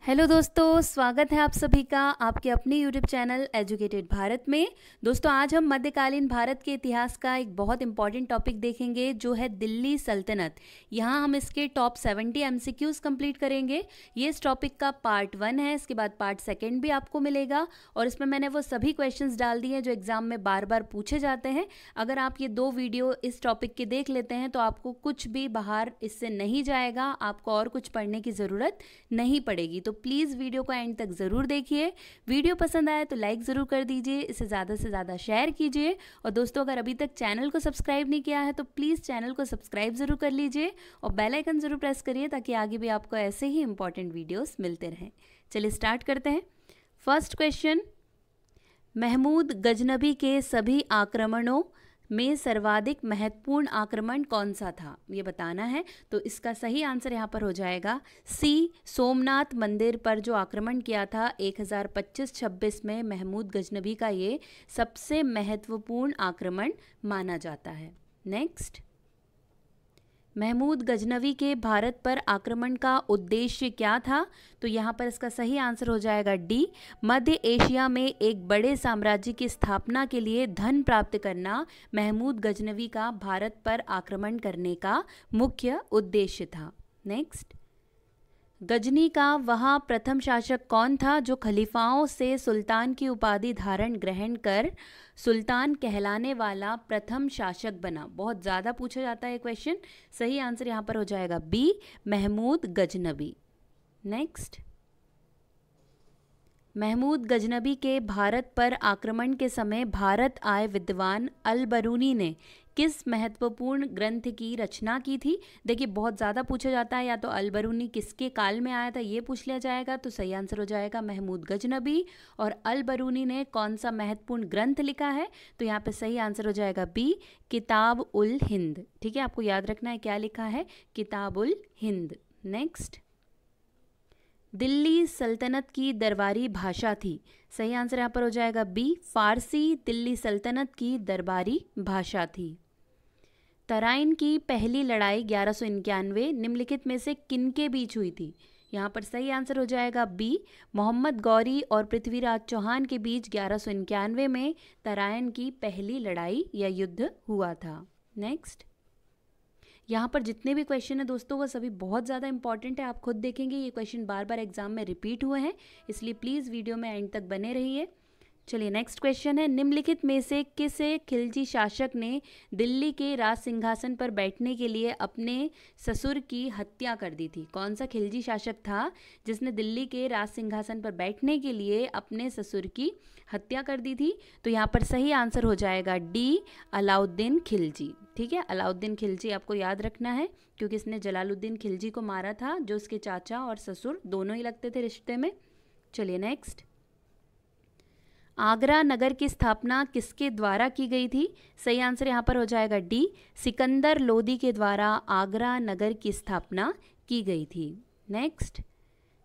Hello दोस्तों, स्वागत है आप सभी का आपके अपने यूट्यूब चैनल एजुकेटेड भारत में। दोस्तों, आज हम मध्यकालीन भारत के इतिहास का एक बहुत इंपॉर्टेंट टॉपिक देखेंगे जो है दिल्ली सल्तनत। यहाँ हम इसके टॉप 70 एमसीक्यूज कंप्लीट करेंगे। ये इस टॉपिक का पार्ट 1 है, इसके बाद पार्ट 2 भी आपको मिलेगा और इसमें मैंने वो सभी क्वेश्चंस डाल दिए हैं जो एग्जाम में बार बार पूछे जाते हैं। अगर आप ये 2 वीडियो इस टॉपिक के देख लेते हैं तो आपको कुछ भी बाहर इससे नहीं जाएगा, आपको और कुछ पढ़ने की ज़रूरत नहीं पड़ेगी। तो प्लीज़ वीडियो को एंड तक ज़रूर देखिए। वीडियो पसंद आए तो लाइक ज़रूर कर दीजिए, इसे ज़्यादा से ज़्यादा शेयर कीजिए। और दोस्तों, अगर अभी तक चैनल को सब्सक्राइब नहीं किया है तो प्लीज़ चैनल को सब्सक्राइब ज़रूर कर लीजिए और बेल आइकन ज़रूर प्रेस करिए ताकि आगे भी आपको ऐसे ही इंपॉर्टेंट वीडियोस मिलते रहें। चलिए स्टार्ट करते हैं। फर्स्ट क्वेश्चन, महमूद गजनबी के सभी आक्रमणों में सर्वाधिक महत्वपूर्ण आक्रमण कौन सा था, ये बताना है। तो इसका सही आंसर यहाँ पर हो जाएगा सी, सोमनाथ मंदिर पर जो आक्रमण किया था 1025-26 में महमूद गजनबी का ये सबसे महत्वपूर्ण आक्रमण माना जाता है। नेक्स्ट, महमूद गजनवी के भारत पर आक्रमण का उद्देश्य क्या था? तो यहाँ पर इसका सही आंसर हो जाएगा डी, मध्य एशिया में एक बड़े साम्राज्य की स्थापना के लिए धन प्राप्त करना महमूद गजनवी का भारत पर आक्रमण करने का मुख्य उद्देश्य था। नेक्स्ट, गजनी का वह प्रथम शासक कौन था जो खलीफाओं से सुल्तान की उपाधि धारण ग्रहण कर सुल्तान कहलाने वाला प्रथम शासक बना? बहुत ज़्यादा पूछा जाता है क्वेश्चन। सही आंसर यहाँ पर हो जाएगा बी, महमूद गजनबी। नेक्स्ट, महमूद गजनबी के भारत पर आक्रमण के समय भारत आए विद्वान अल बरूनी ने किस महत्वपूर्ण ग्रंथ की रचना की थी? देखिए, बहुत ज़्यादा पूछा जाता है, या तो अल बरूनी किसके काल में आया था ये पूछ लिया जाएगा। तो सही आंसर हो जाएगा महमूद गजनबी। और अल बरूनी ने कौन सा महत्वपूर्ण ग्रंथ लिखा है? तो यहाँ पे सही आंसर हो जाएगा बी, किताब उल हिंद। ठीक है, आपको याद रखना है क्या लिखा है, किताब उल हिंद। नेक्स्ट, दिल्ली सल्तनत की दरबारी भाषा थी। सही आंसर यहाँ पर हो जाएगा बी, फारसी दिल्ली सल्तनत की दरबारी भाषा थी। तराइन की पहली लड़ाई 1191 निम्नलिखित में से किनके बीच हुई थी? यहाँ पर सही आंसर हो जाएगा बी, मोहम्मद गौरी और पृथ्वीराज चौहान के बीच 1191 में तराइन की पहली लड़ाई या युद्ध हुआ था। नेक्स्ट, यहाँ पर जितने भी क्वेश्चन है दोस्तों वो सभी बहुत ज़्यादा इंपॉर्टेंट है, आप खुद देखेंगे ये क्वेश्चन बार बार एग्जाम में रिपीट हुए हैं, इसलिए प्लीज़ वीडियो में एंड तक बने रहिए। चलिए नेक्स्ट क्वेश्चन है, निम्नलिखित में से किसे खिलजी शासक ने दिल्ली के राज सिंहासन पर बैठने के लिए अपने ससुर की हत्या कर दी थी? कौन सा खिलजी शासक था जिसने दिल्ली के राज सिंहासन पर बैठने के लिए अपने ससुर की हत्या कर दी थी? तो यहाँ पर सही आंसर हो जाएगा डी, अलाउद्दीन खिलजी। ठीक है, अलाउद्दीन खिलजी आपको याद रखना है क्योंकि इसने जलालुद्दीन खिलजी को मारा था जो उसके चाचा और ससुर दोनों ही लगते थे रिश्ते में। चलिए नेक्स्ट, आगरा नगर की स्थापना किसके द्वारा की गई थी? सही आंसर यहाँ पर हो जाएगा डी, सिकंदर लोदी के द्वारा आगरा नगर की स्थापना की गई थी। नेक्स्ट,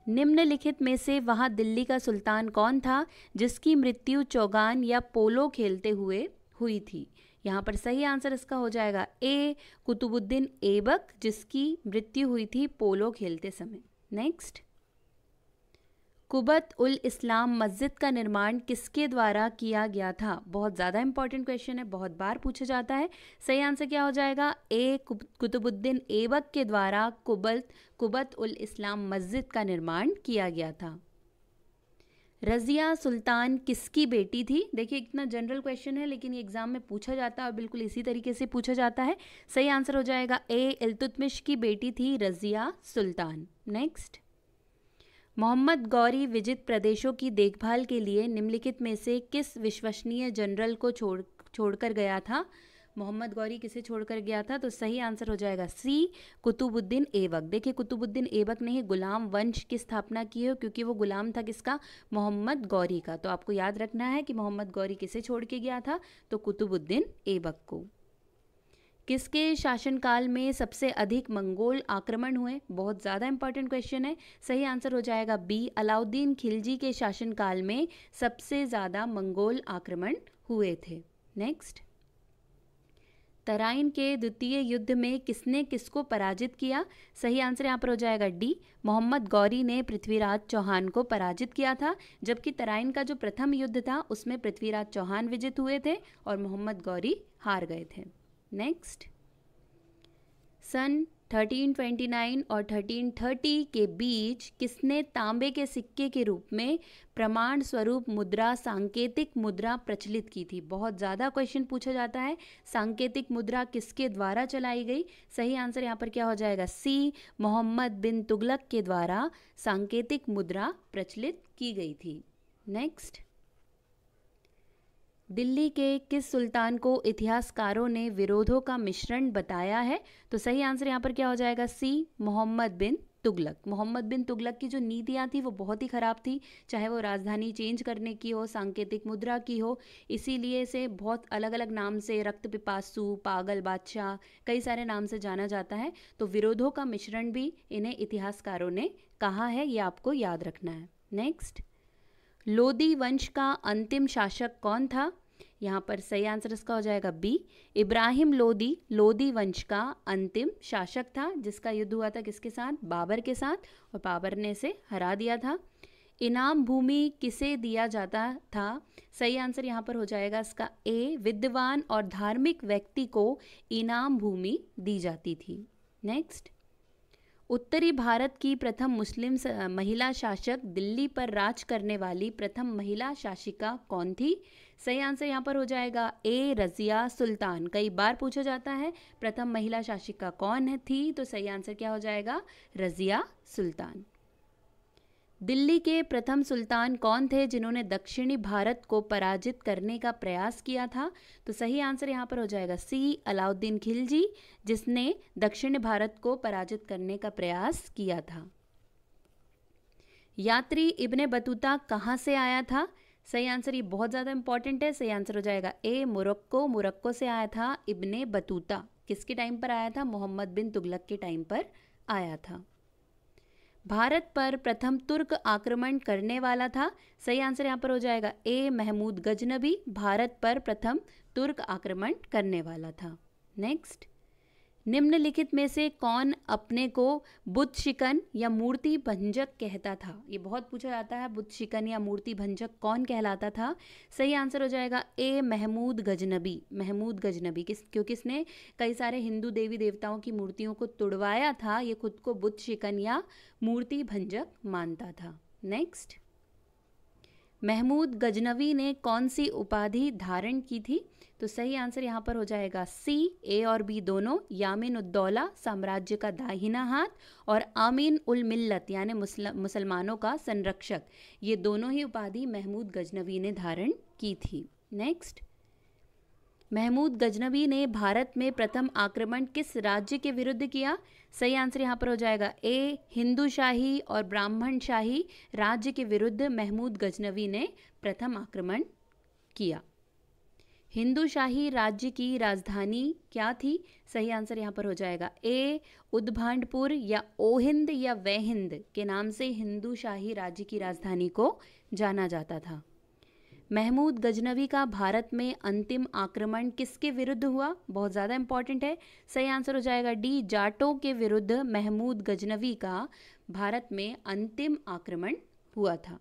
निम्नलिखित में से वह दिल्ली का सुल्तान कौन था जिसकी मृत्यु चौगान या पोलो खेलते हुए हुई थी? यहाँ पर सही आंसर इसका हो जाएगा ए, कुतुबुद्दीन ऐबक, जिसकी मृत्यु हुई थी पोलो खेलते समय। नेक्स्ट, कुबत उल इस्लाम मस्जिद का निर्माण किसके द्वारा किया गया था? बहुत ज़्यादा इंपॉर्टेंट क्वेश्चन है, बहुत बार पूछा जाता है। सही आंसर क्या हो जाएगा ए, कुतुबुद्दीन ऐबक के द्वारा कुबत उल इस्लाम मस्जिद का निर्माण किया गया था। रज़िया सुल्तान किसकी बेटी थी? देखिए, इतना जनरल क्वेश्चन है लेकिन ये एग्जाम में पूछा जाता है और बिल्कुल इसी तरीके से पूछा जाता है। सही आंसर हो जाएगा ए, इल्तुतमिश की बेटी थी रज़िया सुल्तान। नेक्स्ट, मोहम्मद गौरी विजित प्रदेशों की देखभाल के लिए निम्नलिखित में से किस विश्वसनीय जनरल को छोड़कर गया था? मोहम्मद गौरी किसे छोड़कर गया था? तो सही आंसर हो जाएगा सी, कुतुबुद्दीन ऐबक। देखिए, कुतुबुद्दीन ऐबक ने ही गुलाम वंश की स्थापना की है क्योंकि वो गुलाम था किसका? मोहम्मद गौरी का। तो आपको याद रखना है कि मोहम्मद गौरी किसे छोड़ के गया था? तो कुतुबुद्दीन ऐबक को। किसके शासनकाल में सबसे अधिक मंगोल आक्रमण हुए? बहुत ज़्यादा इंपॉर्टेंट क्वेश्चन है। सही आंसर हो जाएगा बी, अलाउद्दीन खिलजी के शासनकाल में सबसे ज़्यादा मंगोल आक्रमण हुए थे। नेक्स्ट, तराइन के द्वितीय युद्ध में किसने किसको पराजित किया? सही आंसर यहाँ पर हो जाएगा डी, मोहम्मद गौरी ने पृथ्वीराज चौहान को पराजित किया था। जबकि तराइन का जो प्रथम युद्ध था उसमें पृथ्वीराज चौहान विजित हुए थे और मोहम्मद गौरी हार गए थे। नेक्स्ट, सन 1329 और 1330 के बीच किसने तांबे के सिक्के के रूप में प्रमाण स्वरूप मुद्रा, सांकेतिक मुद्रा प्रचलित की थी? बहुत ज़्यादा क्वेश्चन पूछा जाता है, सांकेतिक मुद्रा किसके द्वारा चलाई गई? सही आंसर यहाँ पर क्या हो जाएगा? सी, मोहम्मद बिन तुगलक के द्वारा सांकेतिक मुद्रा प्रचलित की गई थी। नेक्स्ट, दिल्ली के किस सुल्तान को इतिहासकारों ने विरोधों का मिश्रण बताया है? तो सही आंसर यहाँ पर क्या हो जाएगा? सी, मोहम्मद बिन तुगलक। मोहम्मद बिन तुगलक की जो नीतियाँ थी वो बहुत ही ख़राब थी, चाहे वो राजधानी चेंज करने की हो, सांकेतिक मुद्रा की हो, इसीलिए इसे बहुत अलग अलग नाम से, रक्त पिपासु, पागल बादशाह, कई सारे नाम से जाना जाता है। तो विरोधों का मिश्रण भी इन्हें इतिहासकारों ने कहा है, ये आपको याद रखना है। नेक्स्ट, लोदी वंश का अंतिम शासक कौन था? यहाँ पर सही आंसर इसका हो जाएगा बी, इब्राहिम लोदी लोदी वंश का अंतिम शासक था, जिसका युद्ध हुआ था किसके साथ? बाबर के साथ, और बाबर ने इसे हरा दिया था। इनाम भूमि किसे दिया जाता था? सही आंसर यहाँ पर हो जाएगा इसका ए, विद्वान और धार्मिक व्यक्ति को इनाम भूमि दी जाती थी। नेक्स्ट, उत्तरी भारत की प्रथम मुस्लिम महिला शासक, दिल्ली पर राज करने वाली प्रथम महिला शासिका कौन थी? सही आंसर यहाँ पर हो जाएगा ए, रजिया सुल्तान। कई बार पूछा जाता है प्रथम महिला शासिका कौन थी, तो सही आंसर क्या हो जाएगा? रजिया सुल्तान। दिल्ली के प्रथम सुल्तान कौन थे जिन्होंने दक्षिणी भारत को पराजित करने का प्रयास किया था? तो सही आंसर यहाँ पर हो जाएगा सी, अलाउद्दीन खिलजी, जिसने दक्षिणी भारत को पराजित करने का प्रयास किया था। यात्री इब्ने बतूता कहाँ से आया था? सही आंसर ये बहुत ज़्यादा इंपॉर्टेंट है, सही आंसर हो जाएगा ए, मोरक्को। मोरक्को से आया था इब्ने बतूता। किसके टाइम पर आया था? मोहम्मद बिन तुगलक के टाइम पर आया था। भारत पर प्रथम तुर्क आक्रमण करने वाला था? सही आंसर यहाँ पर हो जाएगा ए, महमूद गजनबी भारत पर प्रथम तुर्क आक्रमण करने वाला था। नेक्स्ट, निम्नलिखित में से कौन अपने को बुत शिकन या मूर्ति भंजक कहता था? ये बहुत पूछा जाता है, बुत शिकन या मूर्ति भंजक कौन कहलाता था? सही आंसर हो जाएगा ए, महमूद गजनबी। महमूद गजनबी क्योंकि इसने कई सारे हिंदू देवी देवताओं की मूर्तियों को तुड़वाया था, ये खुद को बुत शिकन या मूर्ति भंजक मानता था। नेक्स्ट, महमूद गजनवी ने कौन सी उपाधि धारण की थी? तो सही आंसर यहाँ पर हो जाएगा सी, ए और बी दोनों, यामीन उद्दौला साम्राज्य का दाहिना हाथ और आमीन उल मिल्लत यानी मुसलमानों का संरक्षक, ये दोनों ही उपाधि महमूद गजनवी ने धारण की थी। नेक्स्ट, महमूद गजनवी ने भारत में प्रथम आक्रमण किस राज्य के विरुद्ध किया? सही आंसर यहाँ पर हो जाएगा ए, हिंदू शाही और ब्राह्मण शाही राज्य के विरुद्ध महमूद गजनवी ने प्रथम आक्रमण किया। हिंदू शाही राज्य की राजधानी क्या थी? सही आंसर यहाँ पर हो जाएगा ए, उद्भांडपुर या ओहिंद या वहिंद के नाम से हिंदू शाही राज्य की राजधानी को जाना जाता था। महमूद गजनवी का भारत में अंतिम आक्रमण किसके विरुद्ध हुआ? बहुत ज़्यादा इंपॉर्टेंट है, सही आंसर हो जाएगा डी, जाटों के विरुद्ध महमूद गजनवी का भारत में अंतिम आक्रमण हुआ था।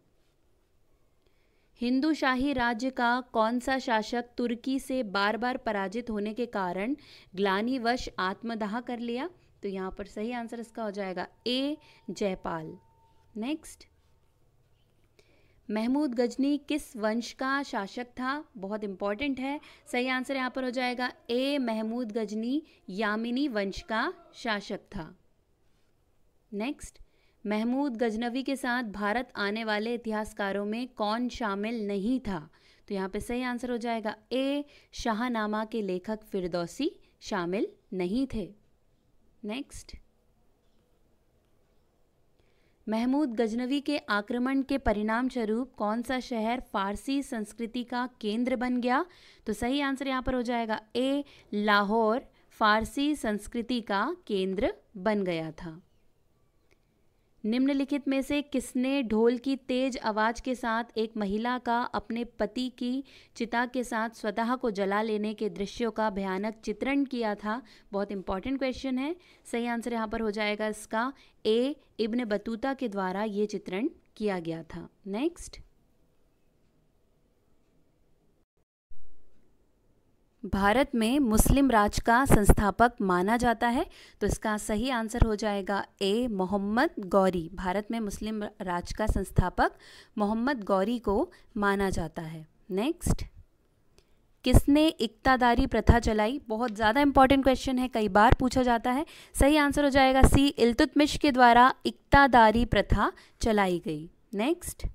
हिंदू शाही राज्य का कौन सा शासक तुर्की से बार बार पराजित होने के कारण ग्लानिवश आत्मदाह कर लिया? तो यहाँ पर सही आंसर इसका हो जाएगा ए, जयपाल। नेक्स्ट, महमूद गजनी किस वंश का शासक था? बहुत इंपॉर्टेंट है, सही आंसर यहाँ पर हो जाएगा ए, महमूद गजनी यामिनी वंश का शासक था। नेक्स्ट, महमूद गजनवी के साथ भारत आने वाले इतिहासकारों में कौन शामिल नहीं था? तो यहाँ पे सही आंसर हो जाएगा ए, शाहनामा के लेखक फिरदौसी शामिल नहीं थे। नेक्स्ट, महमूद गजनवी के आक्रमण के परिणाम स्वरूप कौन सा शहर फारसी संस्कृति का केंद्र बन गया? तो सही आंसर यहाँ पर हो जाएगा ए, लाहौर फारसी संस्कृति का केंद्र बन गया था। निम्नलिखित में से किसने ढोल की तेज आवाज के साथ एक महिला का अपने पति की चिता के साथ स्वतः को जला लेने के दृश्यों का भयानक चित्रण किया था? बहुत इंपॉर्टेंट क्वेश्चन है। सही आंसर यहाँ पर हो जाएगा इसका ए, इब्न बतूता के द्वारा ये चित्रण किया गया था। नेक्स्ट, भारत में मुस्लिम राज का संस्थापक माना जाता है, तो इसका सही आंसर हो जाएगा ए, मोहम्मद गौरी। भारत में मुस्लिम राज का संस्थापक मोहम्मद गौरी को माना जाता है। नेक्स्ट, किसने इक्तादारी प्रथा चलाई? बहुत ज़्यादा इंपॉर्टेंट क्वेश्चन है, कई बार पूछा जाता है। सही आंसर हो जाएगा सी, इल्तुतमिश के द्वारा इक्तादारी प्रथा चलाई गई। नेक्स्ट,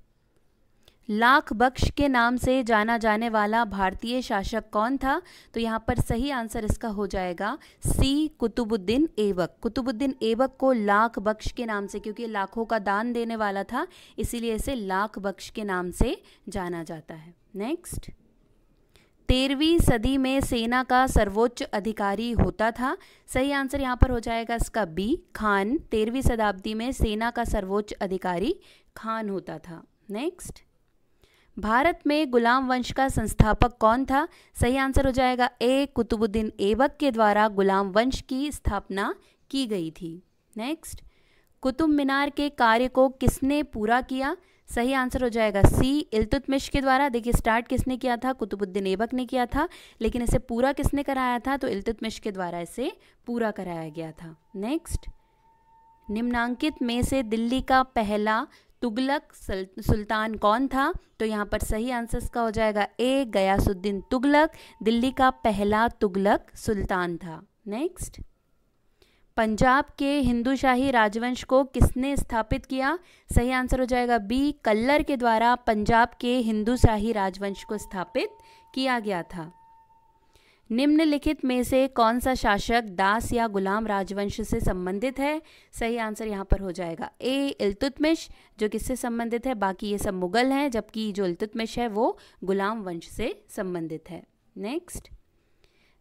लाख बख्श के नाम से जाना जाने वाला भारतीय शासक कौन था? तो यहाँ पर सही आंसर इसका हो जाएगा सी, कुतुबुद्दीन ऐबक। कुतुबुद्दीन ऐबक को लाख बख्श के नाम से, क्योंकि लाखों का दान देने वाला था, इसीलिए इसे लाख बख्श के नाम से जाना जाता है। नेक्स्ट, 13वीं सदी में सेना का सर्वोच्च अधिकारी होता था? सही आंसर यहाँ पर हो जाएगा इसका बी, खान। 13वीं शताब्दी में सेना का सर्वोच्च अधिकारी खान होता था। नेक्स्ट, भारत में गुलाम वंश का संस्थापक कौन था? सही आंसर हो जाएगा ए, कुतुबुद्दीन ऐबक के द्वारा गुलाम वंश की स्थापना की गई थी। नेक्स्ट, कुतुब मीनार के कार्य को किसने पूरा किया? सही आंसर हो जाएगा सी, इल्तुतमिश के द्वारा। देखिए, स्टार्ट किसने किया था? कुतुबुद्दीन ऐबक ने किया था, लेकिन इसे पूरा किसने कराया था? तो इल्तुतमिश के द्वारा इसे पूरा कराया गया था। नेक्स्ट, निम्नांकित में से दिल्ली का पहला तुगलक सुल्तान कौन था? तो यहाँ पर सही आंसर इसका हो जाएगा ए, गयासुद्दीन तुगलक दिल्ली का पहला तुगलक सुल्तान था। नेक्स्ट, पंजाब के हिंदू शाही राजवंश को किसने स्थापित किया? सही आंसर हो जाएगा बी, कल्लर के द्वारा पंजाब के हिंदू शाही राजवंश को स्थापित किया गया था। निम्नलिखित में से कौन सा शासक दास या गुलाम राजवंश से संबंधित है? सही आंसर यहाँ पर हो जाएगा ए, इल्तुतमिश, जो किससे संबंधित है? बाकी ये सब मुगल हैं, जबकि जो इल्तुतमिश है वो गुलाम वंश से संबंधित है। नेक्स्ट,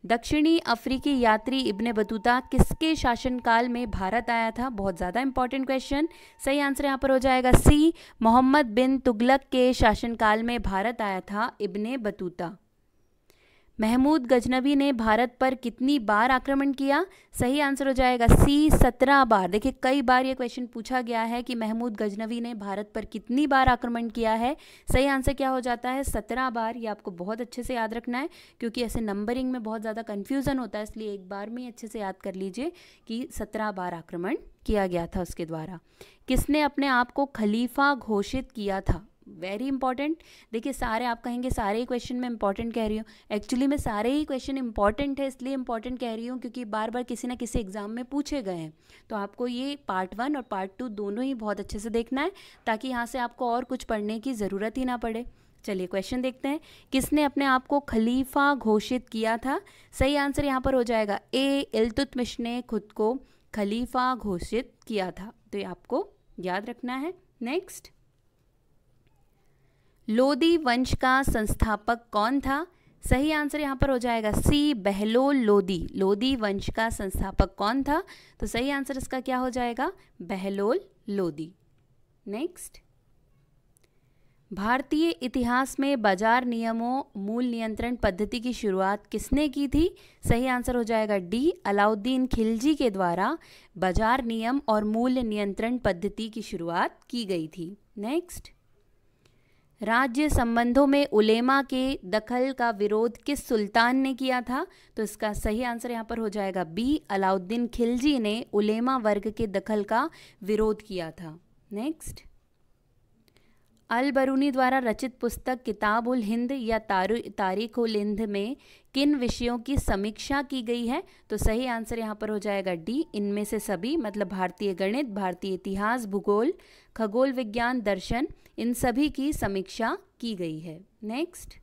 दक्षिणी अफ्रीकी यात्री इब्न बतूता किसके शासनकाल में भारत आया था? बहुत ज़्यादा इंपॉर्टेंट क्वेश्चन। सही आंसर यहाँ पर हो जाएगा सी, मोहम्मद बिन तुगलक के शासनकाल में भारत आया था इब्न बतूता। महमूद गजनवी ने भारत पर कितनी बार आक्रमण किया? सही आंसर हो जाएगा सी, 17 बार। देखिए, कई बार ये क्वेश्चन पूछा गया है कि महमूद गजनवी ने भारत पर कितनी बार आक्रमण किया है। सही आंसर क्या हो जाता है? 17 बार। ये आपको बहुत अच्छे से याद रखना है, क्योंकि ऐसे नंबरिंग में बहुत ज़्यादा कन्फ्यूज़न होता है, इसलिए एक बार में अच्छे से याद कर लीजिए कि 17 बार आक्रमण किया गया था उसके द्वारा। किसने अपने आप को खलीफा घोषित किया था? Very important. देखिए, सारे आप कहेंगे सारे ही क्वेश्चन मैं इंपॉर्टेंट कह रही हूँ, एक्चुअली मैं सारे ही क्वेश्चन इंपॉर्टेंट है इसलिए इंपॉर्टेंट कह रही हूँ क्योंकि बार बार किसी ना किसी एग्जाम में पूछे गए हैं। तो आपको ये पार्ट 1 और पार्ट 2 दोनों ही बहुत अच्छे से देखना है, ताकि यहाँ से आपको और कुछ पढ़ने की ज़रूरत ही ना पड़े। चलिए क्वेश्चन देखते हैं। किसने अपने आप को खलीफा घोषित किया था? सही आंसर यहाँ पर हो जाएगा ए, इल्तुतमिश ने खुद को खलीफा घोषित किया था। तो ये आपको याद रखना है। नेक्स्ट, लोदी वंश का संस्थापक कौन था? सही आंसर यहाँ पर हो जाएगा सी, बहलोल लोदी। लोदी वंश का संस्थापक कौन था? तो सही आंसर इसका क्या हो जाएगा? बहलोल लोदी। नेक्स्ट, भारतीय इतिहास में बाजार नियमों मूल नियंत्रण पद्धति की शुरुआत किसने की थी? सही आंसर हो जाएगा डी, अलाउद्दीन खिलजी के द्वारा बाजार नियम और मूल्य नियंत्रण पद्धति की शुरुआत की गई थी। नेक्स्ट, राज्य संबंधों में उलेमा के दखल का विरोध किस सुल्तान ने किया था? तो इसका सही आंसर यहाँ पर हो जाएगा बी, अलाउद्दीन खिलजी ने उलेमा वर्ग के दखल का विरोध किया था। नेक्स्ट, अल बरूनी द्वारा रचित पुस्तक किताब उल हिंद या तारीख उल हिंद में किन विषयों की समीक्षा की गई है? तो सही आंसर यहाँ पर हो जाएगा डी, इनमें से सभी, मतलब भारतीय गणित, भारतीय इतिहास, भूगोल, खगोल विज्ञान, दर्शन, इन सभी की समीक्षा की गई है। नेक्स्ट,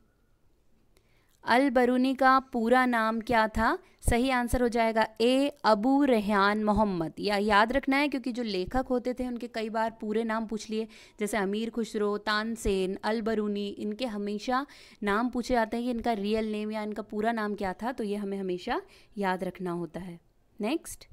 अल बरूनी का पूरा नाम क्या था? सही आंसर हो जाएगा ए, अबू रेहान मोहम्मद। या याद रखना है क्योंकि जो लेखक होते थे उनके कई बार पूरे नाम पूछ लिए, जैसे अमीर खुसरो, तानसेन, अल बरूनी, इनके हमेशा नाम पूछे जाते हैं कि इनका रियल नेम या इनका पूरा नाम क्या था, तो ये हमें हमेशा याद रखना होता है। नेक्स्ट,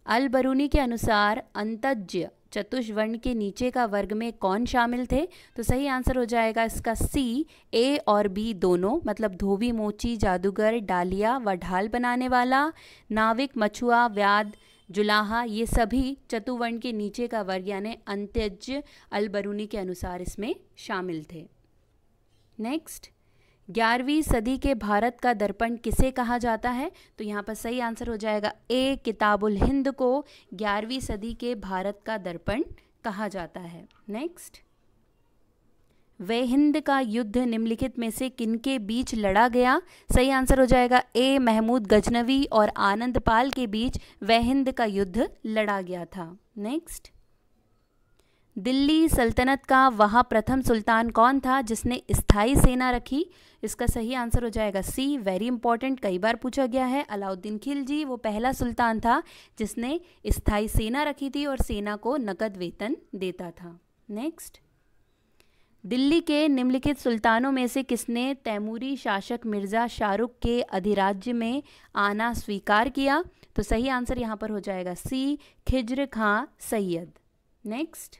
अल बरूनी के अनुसार अंतज्य चतुष्वर्ण के नीचे का वर्ग में कौन शामिल थे? तो सही आंसर हो जाएगा इसका सी, ए और बी दोनों, मतलब धोबी, मोची, जादूगर, डालिया व ढाल बनाने वाला, नाविक, मछुआ, व्याध, जुलाहा, ये सभी चतुवर्ण के नीचे का वर्ग यानी अंत्यज अलबरूनी के अनुसार इसमें शामिल थे। नेक्स्ट, 11वीं सदी के भारत का दर्पण किसे कहा जाता है? तो यहाँ पर सही आंसर हो जाएगा ए, किताबुल हिंद को 11वीं सदी के भारत का दर्पण कहा जाता है। नेक्स्ट, वे हिंद का युद्ध निम्नलिखित में से किनके बीच लड़ा गया? सही आंसर हो जाएगा ए, महमूद गजनवी और आनंद पाल के बीच वे हिंद का युद्ध लड़ा गया था। नेक्स्ट, दिल्ली सल्तनत का वह प्रथम सुल्तान कौन था जिसने स्थायी सेना रखी? इसका सही आंसर हो जाएगा सी, वेरी इंपॉर्टेंट, कई बार पूछा गया है, अलाउद्दीन खिलजी वो पहला सुल्तान था जिसने स्थायी सेना रखी थी और सेना को नकद वेतन देता था। नेक्स्ट, दिल्ली के निम्नलिखित सुल्तानों में से किसने तैमूरी शासक मिर्ज़ा शाहरुख के अधिराज्य में आना स्वीकार किया? तो सही आंसर यहाँ पर हो जाएगा सी, खिज्र खां सैयद। नेक्स्ट,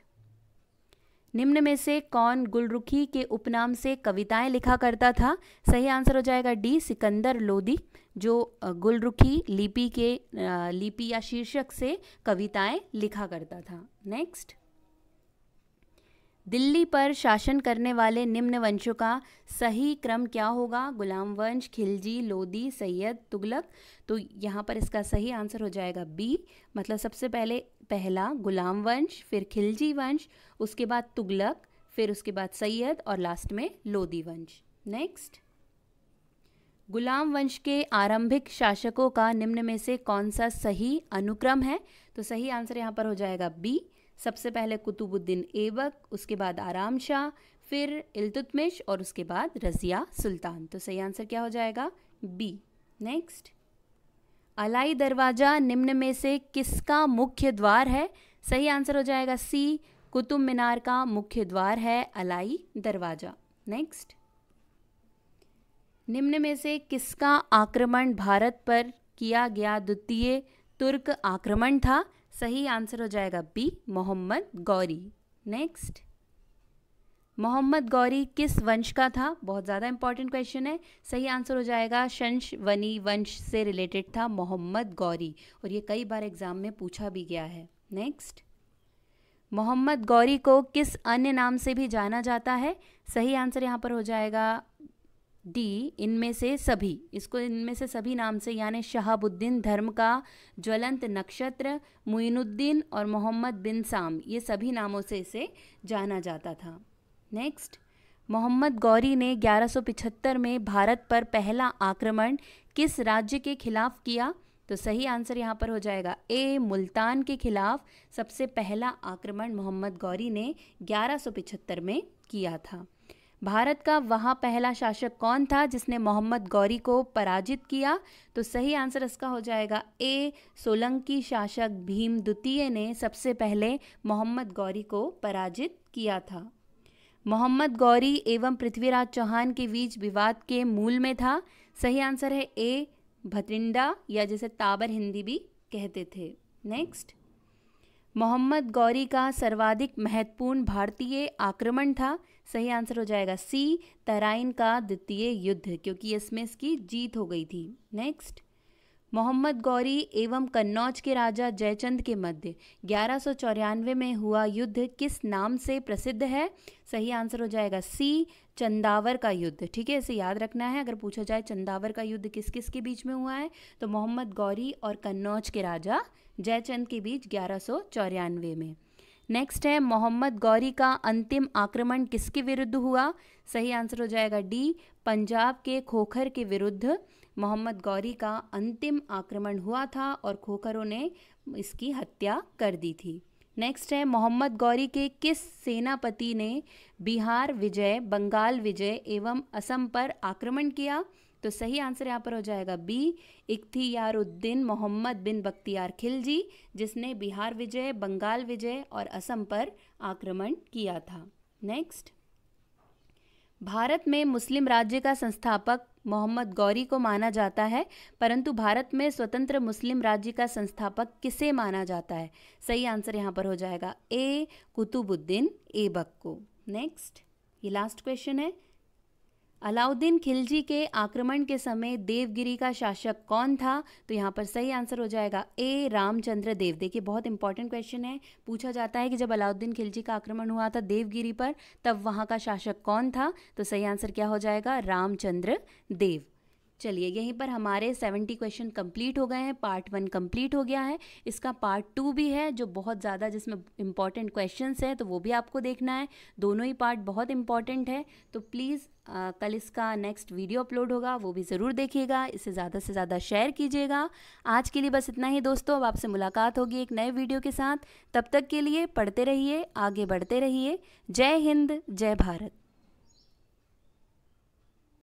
निम्न में से कौन गुलरुखी के उपनाम से कविताएं लिखा करता था? सही आंसर हो जाएगा डी, सिकंदर लोदी, जो गुलरुखी लिपि या शीर्षक से कविताएं लिखा करता था। नेक्स्ट, दिल्ली पर शासन करने वाले निम्न वंशों का सही क्रम क्या होगा? गुलाम वंश, खिलजी, लोदी, सैयद, तुगलक। तो यहाँ पर इसका सही आंसर हो जाएगा बी, मतलब सबसे पहला गुलाम वंश, फिर खिलजी वंश, उसके बाद तुगलक, फिर उसके बाद सैयद और लास्ट में लोदी वंश। नेक्स्ट, गुलाम वंश के आरंभिक शासकों का निम्न में से कौन सा सही अनुक्रम है? तो सही आंसर यहाँ पर हो जाएगा बी, सबसे पहले कुतुबुद्दीन ऐबक, उसके बाद आराम शाह, फिर इल्तुतमिश और उसके बाद रज़िया सुल्तान। तो सही आंसर क्या हो जाएगा? बी। नेक्स्ट, अलाई दरवाज़ा निम्न में से किसका मुख्य द्वार है? सही आंसर हो जाएगा सी, कुतुब मीनार का मुख्य द्वार है अलाई दरवाज़ा। नेक्स्ट, निम्न में से किसका आक्रमण भारत पर किया गया द्वितीय तुर्क आक्रमण था? सही आंसर हो जाएगा बी, मोहम्मद गौरी। नेक्स्ट, मोहम्मद गौरी किस वंश का था? बहुत ज़्यादा इंपॉर्टेंट क्वेश्चन है। सही आंसर हो जाएगा शंशवनी वंश से रिलेटेड था मोहम्मद गौरी, और ये कई बार एग्जाम में पूछा भी गया है। नेक्स्ट, मोहम्मद गौरी को किस अन्य नाम से भी जाना जाता है? सही आंसर यहाँ पर हो जाएगा डी, इनमें से सभी। इसको इनमें से सभी नाम से यानी शहाबुद्दीन धर्म का ज्वलंत नक्षत्र, मुइनुद्दीन और मोहम्मद बिन साम, ये सभी नामों से इसे जाना जाता था। नेक्स्ट, मोहम्मद गौरी ने 1175 में भारत पर पहला आक्रमण किस राज्य के खिलाफ किया? तो सही आंसर यहाँ पर हो जाएगा ए, मुल्तान के खिलाफ सबसे पहला आक्रमण मोहम्मद गौरी ने 1175 में किया था। भारत का वह पहला शासक कौन था जिसने मोहम्मद गौरी को पराजित किया? तो सही आंसर इसका हो जाएगा ए, सोलंकी शासक भीम द्वितीय ने सबसे पहले मोहम्मद गौरी को पराजित किया था। मोहम्मद गौरी एवं पृथ्वीराज चौहान के बीच विवाद के मूल में था। सही आंसर है ए, भटिंडा, या जिसे ताबर हिंदी भी कहते थे। नेक्स्ट, मोहम्मद गौरी का सर्वाधिक महत्वपूर्ण भारतीय आक्रमण था। सही आंसर हो जाएगा सी, तराइन का द्वितीय युद्ध, क्योंकि इसमें इसकी जीत हो गई थी। नेक्स्ट, मोहम्मद गौरी एवं कन्नौज के राजा जयचंद के मध्य 1194 में हुआ युद्ध किस नाम से प्रसिद्ध है? सही आंसर हो जाएगा सी, चंदावर का युद्ध। ठीक है, इसे याद रखना है। अगर पूछा जाए चंदावर का युद्ध किस किस के बीच में हुआ है, तो मोहम्मद गौरी और कन्नौज के राजा जयचंद के बीच 1194 में। नेक्स्ट है, मोहम्मद गौरी का अंतिम आक्रमण किसके विरुद्ध हुआ? सही आंसर हो जाएगा डी, पंजाब के खोखर के विरुद्ध मोहम्मद गौरी का अंतिम आक्रमण हुआ था और खोखरों ने इसकी हत्या कर दी थी। नेक्स्ट है, मोहम्मद गौरी के किस सेनापति ने बिहार विजय, बंगाल विजय एवं असम पर आक्रमण किया? तो सही आंसर यहाँ पर हो जाएगा बी, इख्तियारुद्दीन मोहम्मद बिन बख्तियार खिलजी, जिसने बिहार विजय, बंगाल विजय और असम पर आक्रमण किया था। नेक्स्ट, भारत में मुस्लिम राज्य का संस्थापक मोहम्मद गौरी को माना जाता है, परंतु भारत में स्वतंत्र मुस्लिम राज्य का संस्थापक किसे माना जाता है? सही आंसर यहाँ पर हो जाएगा ए कुतुबुद्दीन ऐबक को। नेक्स्ट, ये लास्ट क्वेश्चन है। अलाउद्दीन खिलजी के आक्रमण के समय देवगिरी का शासक कौन था? तो यहाँ पर सही आंसर हो जाएगा ए रामचंद्र देव। देखिए बहुत इंपॉर्टेंट क्वेश्चन है, पूछा जाता है कि जब अलाउद्दीन खिलजी का आक्रमण हुआ था देवगिरी पर, तब वहाँ का शासक कौन था? तो सही आंसर क्या हो जाएगा? रामचंद्र देव। चलिए यहीं पर हमारे 70 क्वेश्चन कंप्लीट हो गए हैं। पार्ट 1 कंप्लीट हो गया है। इसका पार्ट 2 भी है जो बहुत ज़्यादा, जिसमें इंपॉर्टेंट क्वेश्चंस हैं, तो वो भी आपको देखना है। दोनों ही पार्ट बहुत इंपॉर्टेंट है, तो प्लीज़ कल इसका नेक्स्ट वीडियो अपलोड होगा, वो भी ज़रूर देखिएगा। इसे ज़्यादा से ज़्यादा शेयर कीजिएगा। आज के लिए बस इतना ही दोस्तों। अब आपसे मुलाकात होगी एक नए वीडियो के साथ। तब तक के लिए पढ़ते रहिए, आगे बढ़ते रहिए। जय हिंद, जय भारत।